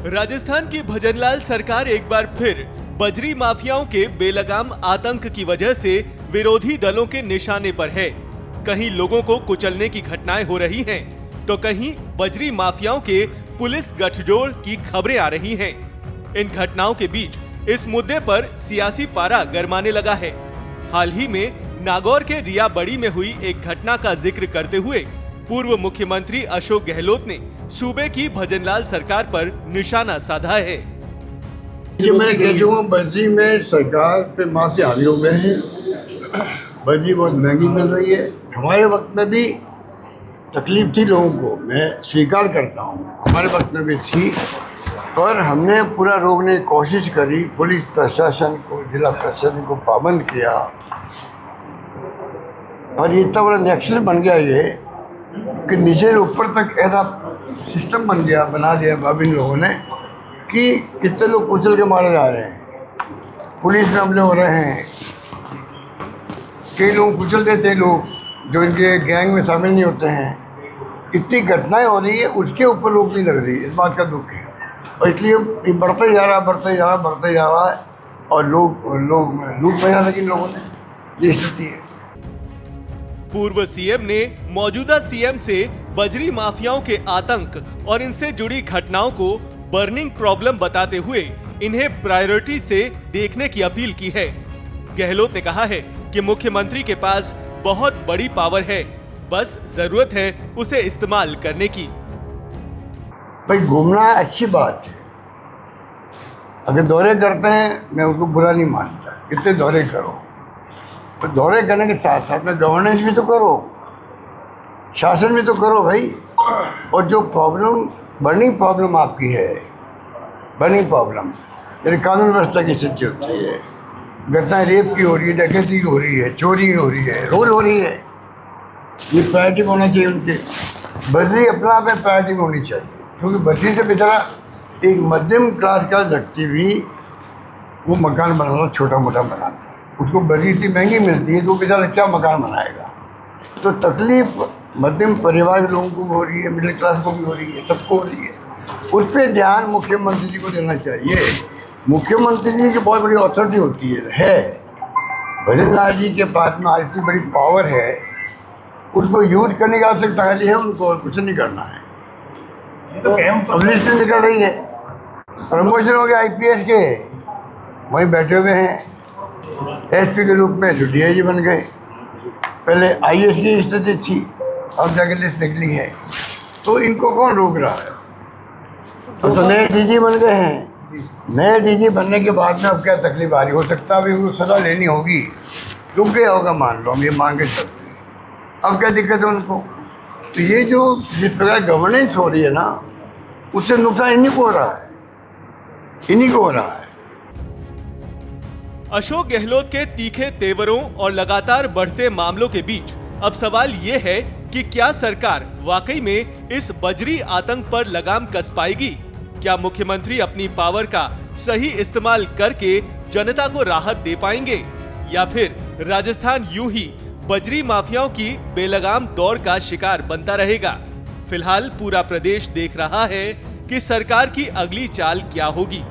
राजस्थान की भजनलाल सरकार एक बार फिर बजरी माफियाओं के बेलगाम आतंक की वजह से विरोधी दलों के निशाने पर है। कहीं लोगों को कुचलने की घटनाएं हो रही हैं, तो कहीं बजरी माफियाओं के पुलिस गठजोड़ की खबरें आ रही हैं। इन घटनाओं के बीच इस मुद्दे पर सियासी पारा गरमाने लगा है। हाल ही में नागौर के रिया बड़ी में हुई एक घटना का जिक्र करते हुए पूर्व मुख्यमंत्री अशोक गहलोत ने सूबे की भजनलाल सरकार पर निशाना साधा है। जो मैं कहता हूँ, बजरी में सरकार पे माफी हावी हो गए हैं। बजरी बहुत महंगी मिल रही है। हमारे वक्त में भी तकलीफ थी लोगों को, मैं स्वीकार करता हूँ, हमारे वक्त में भी थी, पर हमने पूरा रोकने की कोशिश करी। पुलिस प्रशासन को, जिला प्रशासन को पाबंद किया, और ये इतना बड़ा नेक्सस बन गया ये कि नीचे से ऊपर तक ऐसा सिस्टम बन गया, बना दिया अब इन लोगों ने कि कितने लोग कुचल के मारे जा रहे हैं, पुलिस में हमले हो रहे हैं। कई लोग कुचल देते हैं, लोग जो इनके गैंग में शामिल नहीं होते हैं। इतनी घटनाएं हो रही है, उसके ऊपर रोक नहीं लग रही। इस बात का दुख है, और इसलिए ये बढ़ता ही जा रहा है, और लोग लूट बना लेकिन लोगों ने, ये स्थिति है। पूर्व सीएम ने मौजूदा सीएम से बजरी माफियाओं के आतंक और इनसे जुड़ी घटनाओं को बर्निंग प्रॉब्लम बताते हुए इन्हें प्रायोरिटी से देखने की अपील की है। गहलोत ने कहा है कि मुख्यमंत्री के पास बहुत बड़ी पावर है, बस जरूरत है उसे इस्तेमाल करने की। भाई, घूमना अच्छी बात है, अगर दौरे करते हैं मैं उसको बुरा नहीं मानता। कितने दौरे करो, तो दौरे करने के साथ साथ में गवर्नेंस भी तो करो, शासन भी तो करो भाई। और जो बर्निंग प्रॉब्लम आपकी है, बर्निंग प्रॉब्लम जैसे कानून व्यवस्था की स्थिति होती है, घटनाएं रेप की हो रही है, डकैती की हो रही है, चोरी की हो रही है, रोज हो रही है, ये प्रायोरिटी में होना चाहिए उनके। बजरी अपना आप में प्रायोरिटी में होनी चाहिए, क्योंकि बजरी से बेचारा एक मध्यम क्लास का व्यक्ति भी वो मकान बनाना छोटा मोटा बनाता है, उसको बजरी इतनी महंगी मिलती है तो बेचारा क्या मकान बनाएगा। तो तकलीफ मध्यम परिवार के लोगों को भी हो रही है, मिडिल क्लास को भी हो रही है, सबको हो रही है। उस पर ध्यान मुख्यमंत्री जी को देना चाहिए। मुख्यमंत्री जी की बहुत बड़ी अथॉरिटी होती है। भजनलाल जी के पास में आज इतनी बड़ी पावर है, उसको यूज करने की आवश्यकता खाली है उनको, और कुछ नहीं करना है। अब लिस्ट निकल रही है, प्रमोशन हो गया IPS के, वहीं बैठे हुए हैं SP के रूप में, जो DIG बन गए। पहले IAS की स्थिति थी, अब जाके लिस्ट निकली है, तो इनको कौन रोक रहा है? तो नए DG बन गए हैं। नए DG बनने के बाद में अब क्या तकलीफ आ रही हो सकता है, अभी उनको सजा लेनी होगी, रुक गया होगा, मान लो हम ये मान के चलते हैं। अब क्या दिक्कत है उनको? तो ये जो जिस प्रकार गवर्नेंस हो रही है ना, उससे नुकसान इन्हीं को हो रहा है, इन्हीं को हो रहा है। अशोक गहलोत के तीखे तेवरों और लगातार बढ़ते मामलों के बीच अब सवाल ये है कि क्या सरकार वाकई में इस बजरी आतंक पर लगाम कस पाएगी? क्या मुख्यमंत्री अपनी पावर का सही इस्तेमाल करके जनता को राहत दे पाएंगे, या फिर राजस्थान यूं ही बजरी माफियाओं की बेलगाम दौड़ का शिकार बनता रहेगा? फिलहाल पूरा प्रदेश देख रहा है कि सरकार की अगली चाल क्या होगी।